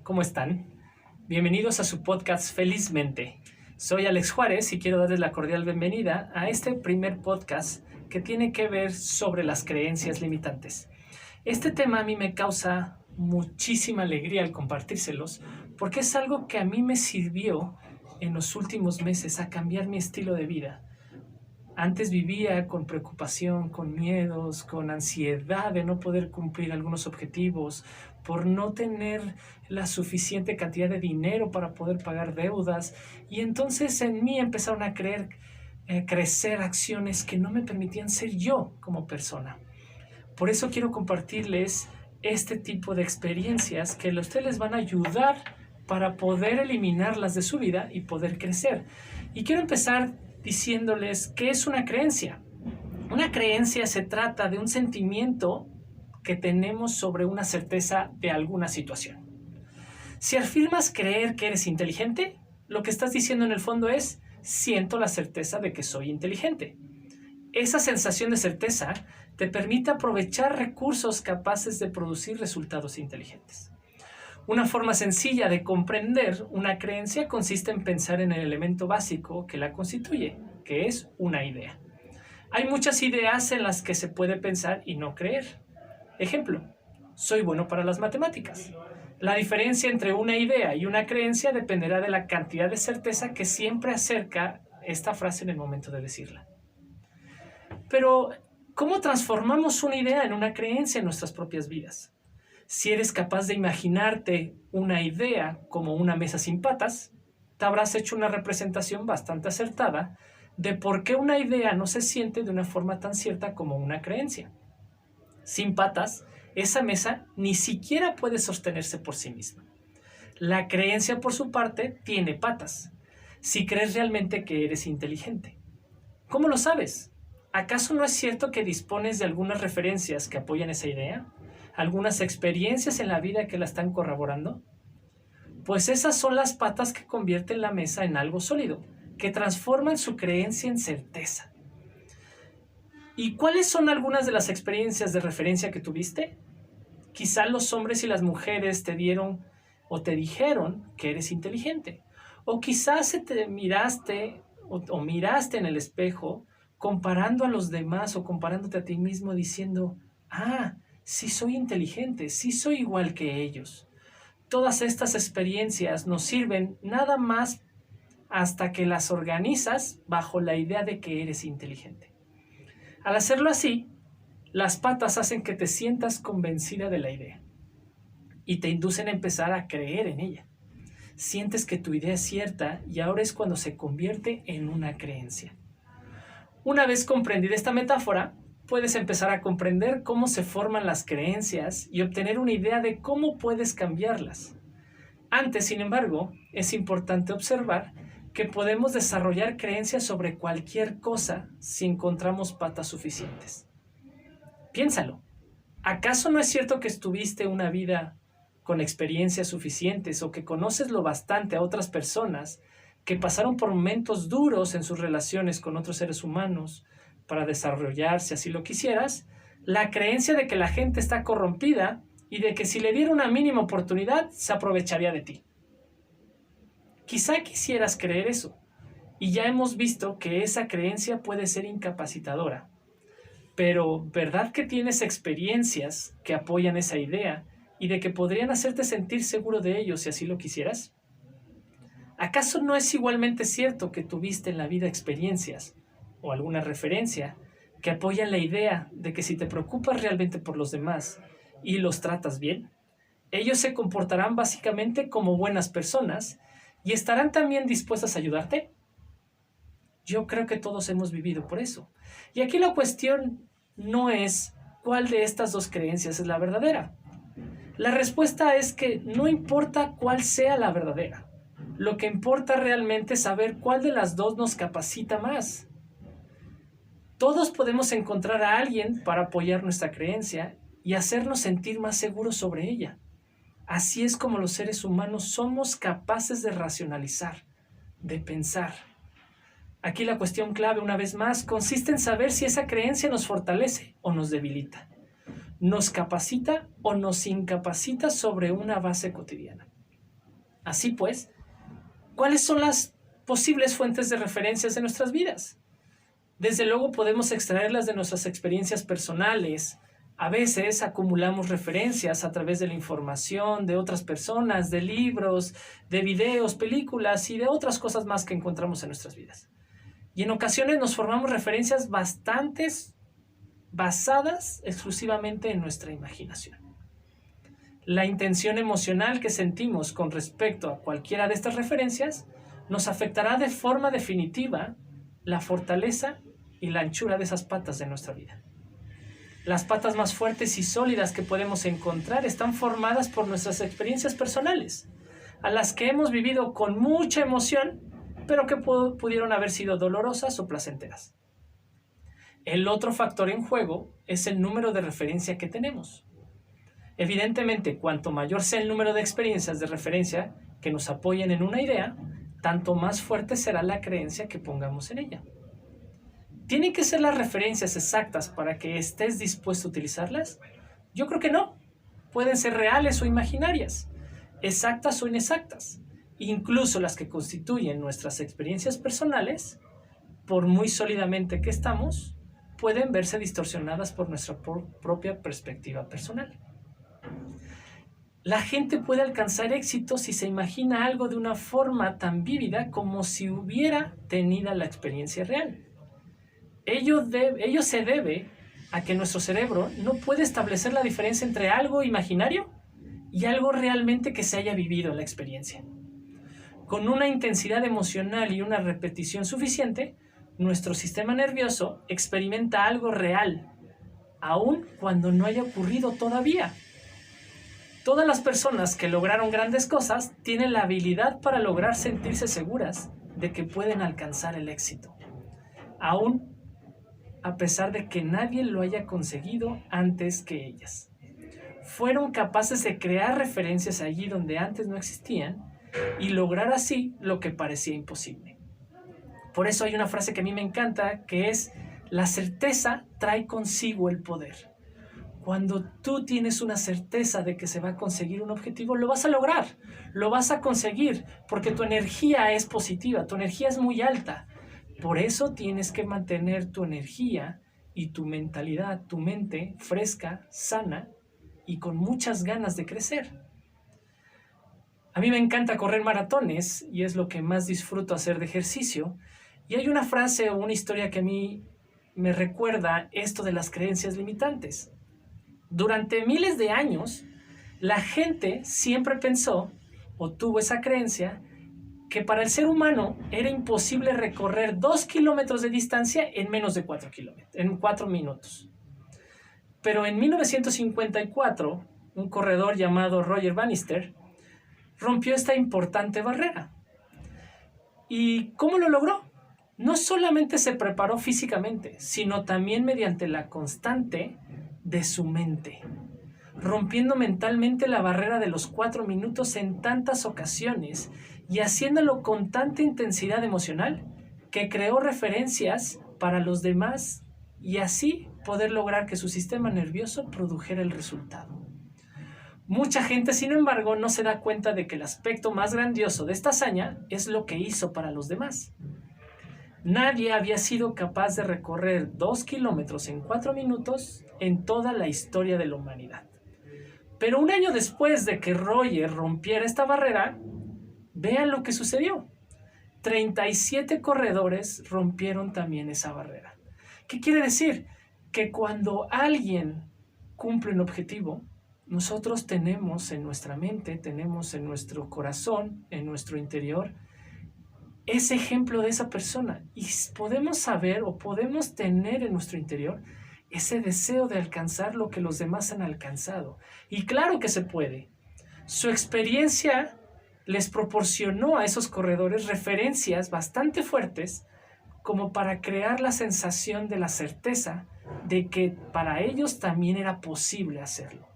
¿cómo están? Bienvenidos a su podcast Felizmente. Soy Alex Juárez y quiero darles la cordial bienvenida a este primer podcast que tiene que ver sobre las creencias limitantes. Este tema a mí me causa muchísima alegría al compartírselos porque es algo que a mí me sirvió en los últimos meses a cambiar mi estilo de vida. Antes vivía con preocupación, con miedos, con ansiedad de no poder cumplir algunos objetivos, por no tener la suficiente cantidad de dinero para poder pagar deudas. Y entonces en mí empezaron a crecer acciones que no me permitían ser yo como persona. Por eso quiero compartirles este tipo de experiencias que a ustedes les van a ayudar para poder eliminarlas de su vida y poder crecer. Y quiero empezar diciéndoles qué es una creencia. Una creencia se trata de un sentimiento que tenemos sobre una certeza de alguna situación. Si afirmas creer que eres inteligente, lo que estás diciendo en el fondo es: siento la certeza de que soy inteligente. Esa sensación de certeza te permite aprovechar recursos capaces de producir resultados inteligentes. Una forma sencilla de comprender una creencia consiste en pensar en el elemento básico que la constituye, que es una idea. Hay muchas ideas en las que se puede pensar y no creer. Ejemplo, soy bueno para las matemáticas. La diferencia entre una idea y una creencia dependerá de la cantidad de certeza que siempre acerca esta frase en el momento de decirla. Pero, ¿cómo transformamos una idea en una creencia en nuestras propias vidas? Si eres capaz de imaginarte una idea como una mesa sin patas, te habrás hecho una representación bastante acertada de por qué una idea no se siente de una forma tan cierta como una creencia. Sin patas, esa mesa ni siquiera puede sostenerse por sí misma. La creencia, por su parte, tiene patas. Si crees realmente que eres inteligente. ¿Cómo lo sabes? ¿Acaso no es cierto que dispones de algunas referencias que apoyan esa idea? ¿Algunas experiencias en la vida que la están corroborando? Pues esas son las patas que convierten la mesa en algo sólido, que transforman su creencia en certeza. ¿Y cuáles son algunas de las experiencias de referencia que tuviste? Quizá los hombres y las mujeres te dieron o te dijeron que eres inteligente. O quizás miraste en el espejo comparando a los demás o comparándote a ti mismo diciendo: sí soy inteligente, sí soy igual que ellos. Todas estas experiencias nos sirven nada más hasta que las organizas bajo la idea de que eres inteligente. Al hacerlo así, las patas hacen que te sientas convencida de la idea y te inducen a empezar a creer en ella. Sientes que tu idea es cierta y ahora es cuando se convierte en una creencia. Una vez comprendida esta metáfora, puedes empezar a comprender cómo se forman las creencias y obtener una idea de cómo puedes cambiarlas. Antes, sin embargo, es importante observar que podemos desarrollar creencias sobre cualquier cosa si encontramos patas suficientes. Piénsalo. ¿Acaso no es cierto que estuviste una vida con experiencias suficientes o que conoces lo bastante a otras personas que pasaron por momentos duros en sus relaciones con otros seres humanos para desarrollar, si así lo quisieras, la creencia de que la gente está corrompida y de que si le diera una mínima oportunidad se aprovecharía de ti? Quizá quisieras creer eso, y ya hemos visto que esa creencia puede ser incapacitadora. Pero, ¿verdad que tienes experiencias que apoyan esa idea y de que podrían hacerte sentir seguro de ello si así lo quisieras? ¿Acaso no es igualmente cierto que tuviste en la vida experiencias o alguna referencia que apoyan la idea de que si te preocupas realmente por los demás y los tratas bien, ellos se comportarán básicamente como buenas personas y estarán también dispuestas a ayudarte? Yo creo que todos hemos vivido por eso. Y aquí la cuestión no es cuál de estas dos creencias es la verdadera. La respuesta es que no importa cuál sea la verdadera. Lo que importa realmente es saber cuál de las dos nos capacita más. Todos podemos encontrar a alguien para apoyar nuestra creencia y hacernos sentir más seguros sobre ella. Así es como los seres humanos somos capaces de racionalizar, de pensar. Aquí la cuestión clave, una vez más, consiste en saber si esa creencia nos fortalece o nos debilita, nos capacita o nos incapacita sobre una base cotidiana. Así pues, ¿cuáles son las posibles fuentes de referencias de nuestras vidas? Desde luego podemos extraerlas de nuestras experiencias personales. A veces acumulamos referencias a través de la información de otras personas, de libros, de videos, películas y de otras cosas más que encontramos en nuestras vidas. Y en ocasiones nos formamos referencias bastantes basadas exclusivamente en nuestra imaginación. La intención emocional que sentimos con respecto a cualquiera de estas referencias nos afectará de forma definitiva la fortaleza y la anchura de esas patas de nuestra vida. Las patas más fuertes y sólidas que podemos encontrar están formadas por nuestras experiencias personales, a las que hemos vivido con mucha emoción, pero que pudieron haber sido dolorosas o placenteras. El otro factor en juego es el número de referencia que tenemos. Evidentemente, cuanto mayor sea el número de experiencias de referencia que nos apoyen en una idea, tanto más fuerte será la creencia que pongamos en ella. ¿Tienen que ser las referencias exactas para que estés dispuesto a utilizarlas? Yo creo que no. Pueden ser reales o imaginarias, exactas o inexactas. Incluso las que constituyen nuestras experiencias personales, por muy sólidamente que estamos, pueden verse distorsionadas por nuestra propia perspectiva personal. La gente puede alcanzar éxito si se imagina algo de una forma tan vívida como si hubiera tenido la experiencia real. Ello se debe a que nuestro cerebro no puede establecer la diferencia entre algo imaginario y algo realmente que se haya vivido en la experiencia. Con una intensidad emocional y una repetición suficiente, nuestro sistema nervioso experimenta algo real, aun cuando no haya ocurrido todavía. Todas las personas que lograron grandes cosas tienen la habilidad para lograr sentirse seguras de que pueden alcanzar el éxito, aun a pesar de que nadie lo haya conseguido antes que ellas. Fueron capaces de crear referencias allí donde antes no existían y lograr así lo que parecía imposible. Por eso hay una frase que a mí me encanta, que es: la certeza trae consigo el poder. Cuando tú tienes una certeza de que se va a conseguir un objetivo, lo vas a lograr, lo vas a conseguir, porque tu energía es positiva, tu energía es muy alta. Por eso tienes que mantener tu energía y tu mentalidad, tu mente fresca, sana y con muchas ganas de crecer. A mí me encanta correr maratones y es lo que más disfruto hacer de ejercicio. Y hay una frase o una historia que a mí me recuerda esto de las creencias limitantes. Durante miles de años, la gente siempre pensó o tuvo esa creencia que para el ser humano era imposible recorrer 2 kilómetros de distancia en menos de 4 minutos. Pero en 1954, un corredor llamado Roger Bannister rompió esta importante barrera. ¿Y cómo lo logró? No solamente se preparó físicamente, sino también mediante la constante de su mente, rompiendo mentalmente la barrera de los 4 minutos en tantas ocasiones y haciéndolo con tanta intensidad emocional que creó referencias para los demás y así poder lograr que su sistema nervioso produjera el resultado. Mucha gente, sin embargo, no se da cuenta de que el aspecto más grandioso de esta hazaña es lo que hizo para los demás. Nadie había sido capaz de recorrer 2 kilómetros en 4 minutos en toda la historia de la humanidad. Pero un año después de que Roger rompiera esta barrera, vean lo que sucedió. 37 corredores rompieron también esa barrera. ¿Qué quiere decir? Que cuando alguien cumple un objetivo, nosotros tenemos en nuestra mente, tenemos en nuestro corazón, en nuestro interior, ese ejemplo de esa persona. Y podemos saber o podemos tener en nuestro interior ese deseo de alcanzar lo que los demás han alcanzado. Y claro que se puede. Su experiencia les proporcionó a esos corredores referencias bastante fuertes como para crear la sensación de la certeza de que para ellos también era posible hacerlo.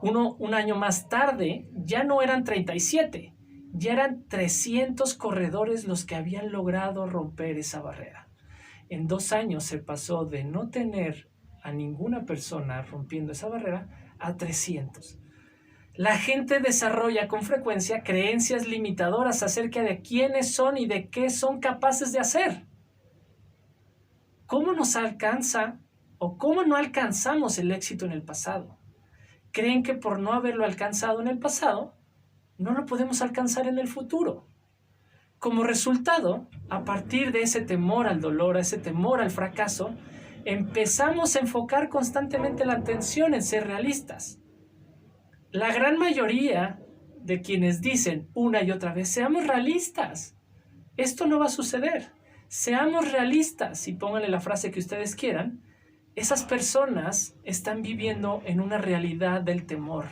Un año más tarde ya no eran 37, ya eran 300 corredores los que habían logrado romper esa barrera. En 2 años se pasó de no tener a ninguna persona rompiendo esa barrera a 300. La gente desarrolla con frecuencia creencias limitadoras acerca de quiénes son y de qué son capaces de hacer. ¿Cómo nos alcanza o cómo no alcanzamos el éxito en el pasado? Creen que por no haberlo alcanzado en el pasado, no lo podemos alcanzar en el futuro. Como resultado, a partir de ese temor al dolor, a ese temor al fracaso, empezamos a enfocar constantemente la atención en ser realistas. La gran mayoría de quienes dicen una y otra vez, seamos realistas, esto no va a suceder. Seamos realistas y pónganle la frase que ustedes quieran. Esas personas están viviendo en una realidad del temor,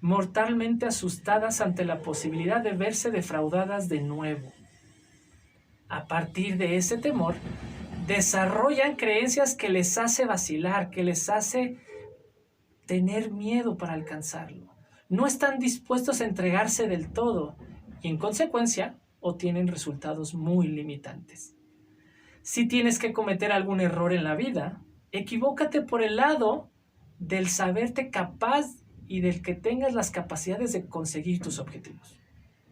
mortalmente asustadas ante la posibilidad de verse defraudadas de nuevo. A partir de ese temor, desarrollan creencias que les hace vacilar, que les hace tener miedo para alcanzarlo. No están dispuestos a entregarse del todo y en consecuencia obtienen resultados muy limitantes. Si tienes que cometer algún error en la vida, equivócate por el lado del saberte capaz y del que tengas las capacidades de conseguir tus objetivos.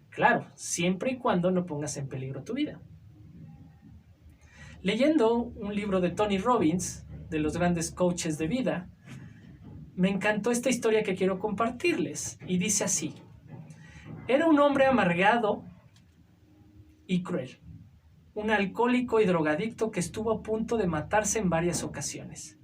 Claro, siempre y cuando no pongas en peligro tu vida. Leyendo un libro de Tony Robbins, de los grandes coaches de vida, me encantó esta historia que quiero compartirles y dice así: era un hombre amargado y cruel, un alcohólico y drogadicto que estuvo a punto de matarse en varias ocasiones.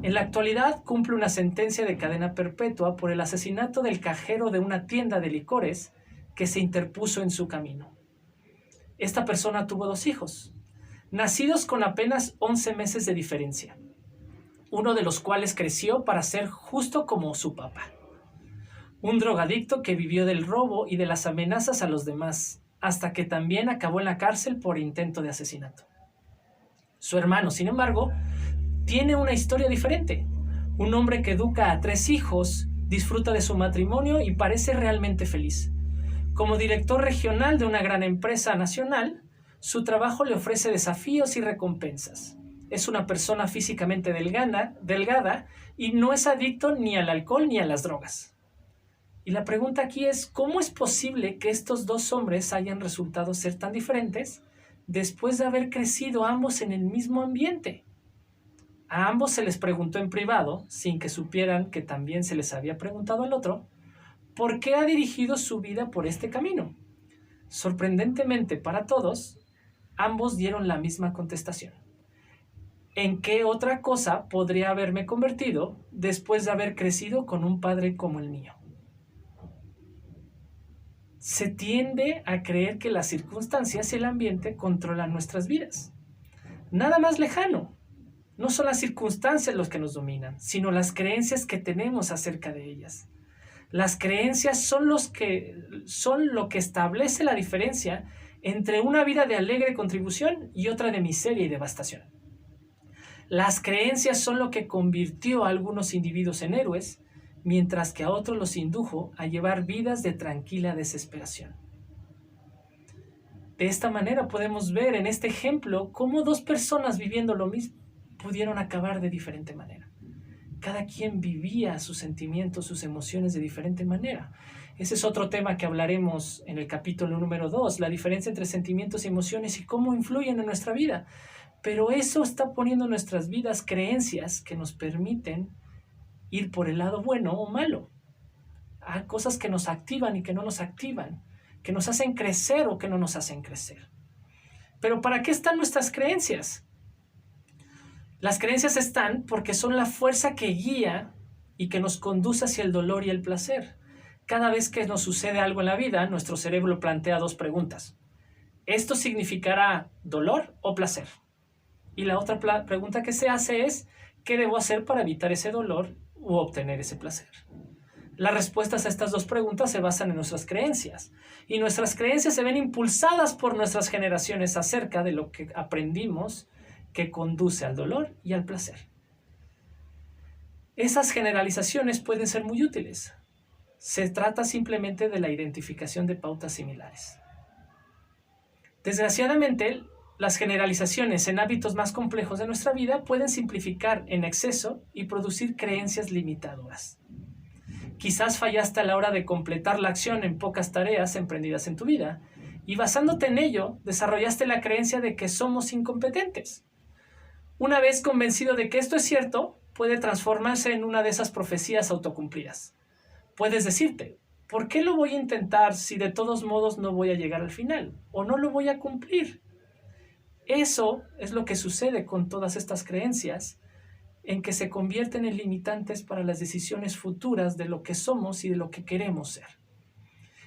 En la actualidad cumple una sentencia de cadena perpetua por el asesinato del cajero de una tienda de licores que se interpuso en su camino. Esta persona tuvo 2 hijos, nacidos con apenas 11 meses de diferencia, uno de los cuales creció para ser justo como su papá. Un drogadicto que vivió del robo y de las amenazas a los demás, hasta que también acabó en la cárcel por intento de asesinato. Su hermano, sin embargo, tiene una historia diferente. Un hombre que educa a 3 hijos, disfruta de su matrimonio y parece realmente feliz. Como director regional de una gran empresa nacional, su trabajo le ofrece desafíos y recompensas. Es una persona físicamente delgada y no es adicto ni al alcohol ni a las drogas. Y la pregunta aquí es, ¿cómo es posible que estos 2 hombres hayan resultado ser tan diferentes después de haber crecido ambos en el mismo ambiente? A ambos se les preguntó en privado, sin que supieran que también se les había preguntado al otro, ¿por qué ha dirigido su vida por este camino? Sorprendentemente para todos, ambos dieron la misma contestación. ¿En qué otra cosa podría haberme convertido después de haber crecido con un padre como el mío? Se tiende a creer que las circunstancias y el ambiente controlan nuestras vidas. Nada más lejano. No son las circunstancias los que nos dominan, sino las creencias que tenemos acerca de ellas. Las creencias son lo que establece la diferencia entre una vida de alegre contribución y otra de miseria y devastación. Las creencias son lo que convirtió a algunos individuos en héroes, mientras que a otros los indujo a llevar vidas de tranquila desesperación. De esta manera podemos ver en este ejemplo cómo 2 personas viviendo lo mismo pudieron acabar de diferente manera. Cada quien vivía sus sentimientos, sus emociones de diferente manera. Ese es otro tema que hablaremos en el capítulo número 2, la diferencia entre sentimientos y emociones y cómo influyen en nuestra vida. Pero eso está poniendo en nuestras vidas creencias que nos permiten ir por el lado bueno o malo. Hay cosas que nos activan y que no nos activan, que nos hacen crecer o que no nos hacen crecer. Pero ¿para qué están nuestras creencias? Las creencias están porque son la fuerza que guía y que nos conduce hacia el dolor y el placer. Cada vez que nos sucede algo en la vida, nuestro cerebro plantea 2 preguntas. ¿Esto significará dolor o placer? Y la otra pregunta que se hace es, ¿qué debo hacer para evitar ese dolor u obtener ese placer? Las respuestas a estas 2 preguntas se basan en nuestras creencias. Y nuestras creencias se ven impulsadas por nuestras generaciones acerca de lo que aprendimos que conduce al dolor y al placer. Esas generalizaciones pueden ser muy útiles. Se trata simplemente de la identificación de pautas similares. Desgraciadamente, las generalizaciones en hábitos más complejos de nuestra vida pueden simplificar en exceso y producir creencias limitadoras. Quizás fallaste a la hora de completar la acción en pocas tareas emprendidas en tu vida y basándote en ello, desarrollaste la creencia de que somos incompetentes. Una vez convencido de que esto es cierto, puede transformarse en una de esas profecías autocumplidas. Puedes decirte, ¿por qué lo voy a intentar si de todos modos no voy a llegar al final? ¿O no lo voy a cumplir? Eso es lo que sucede con todas estas creencias, en que se convierten en limitantes para las decisiones futuras de lo que somos y de lo que queremos ser.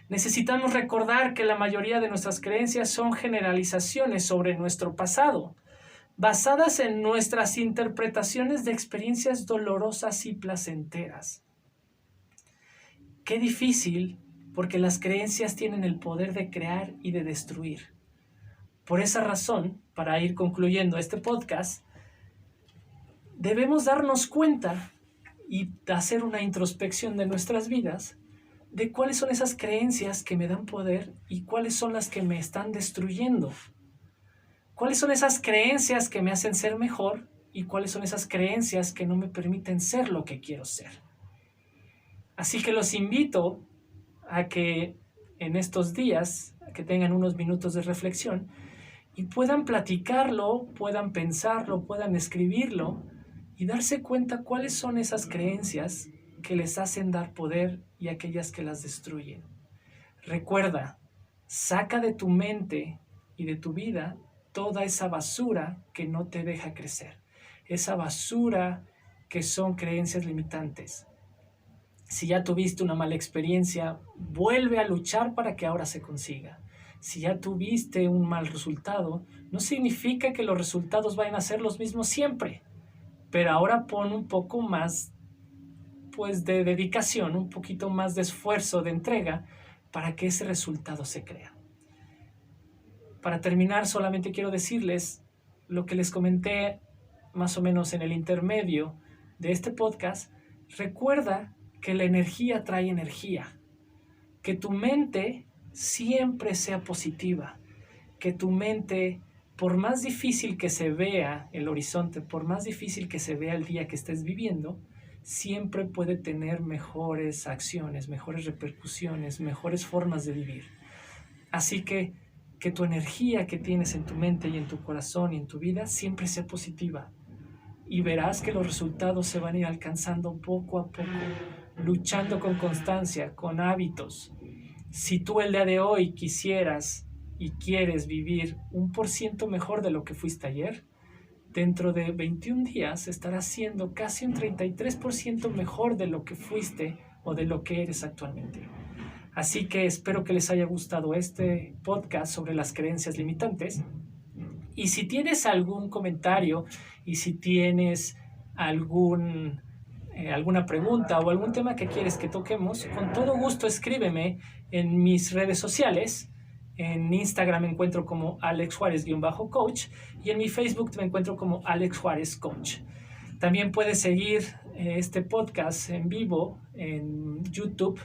Necesitamos recordar que la mayoría de nuestras creencias son generalizaciones sobre nuestro pasado, basadas en nuestras interpretaciones de experiencias dolorosas y placenteras. Qué difícil, porque las creencias tienen el poder de crear y de destruir. Por esa razón, para ir concluyendo este podcast, debemos darnos cuenta y hacer una introspección de nuestras vidas de cuáles son esas creencias que me dan poder y cuáles son las que me están destruyendo. ¿Cuáles son esas creencias que me hacen ser mejor y cuáles son esas creencias que no me permiten ser lo que quiero ser? Así que los invito a que en estos días, a que tengan unos minutos de reflexión y puedan platicarlo, puedan pensarlo, puedan escribirlo y darse cuenta cuáles son esas creencias que les hacen dar poder y aquellas que las destruyen. Recuerda, saca de tu mente y de tu vida toda esa basura que no te deja crecer, esa basura que son creencias limitantes. Si ya tuviste una mala experiencia, vuelve a luchar para que ahora se consiga. Si ya tuviste un mal resultado, no significa que los resultados vayan a ser los mismos siempre, pero ahora pon un poco más de dedicación, un poquito más de esfuerzo, de entrega, para que ese resultado se crea. Para terminar, solamente quiero decirles lo que les comenté más o menos en el intermedio de este podcast. Recuerda que la energía trae energía, que tu mente siempre sea positiva, que tu mente, por más difícil que se vea el horizonte, por más difícil que se vea el día que estés viviendo, siempre puede tener mejores acciones, mejores repercusiones, mejores formas de vivir. Así que tu energía que tienes en tu mente y en tu corazón y en tu vida siempre sea positiva. Y verás que los resultados se van a ir alcanzando poco a poco, luchando con constancia, con hábitos. Si tú el día de hoy quisieras y quieres vivir 1% mejor de lo que fuiste ayer, dentro de 21 días estarás siendo casi un 33% mejor de lo que fuiste o de lo que eres actualmente. Así que espero que les haya gustado este podcast sobre las creencias limitantes. Y si tienes algún comentario y si tienes alguna pregunta o algún tema que quieres que toquemos, con todo gusto escríbeme en mis redes sociales. En Instagram me encuentro como Alex Juárez-coach y en mi Facebook me encuentro como Alex Juárez Coach. También puedes seguir este podcast en vivo en YouTube,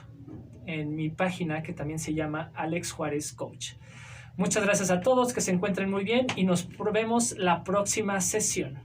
en mi página que también se llama Alex Juárez Coach. Muchas gracias a todos, que se encuentren muy bien y nos vemos la próxima sesión.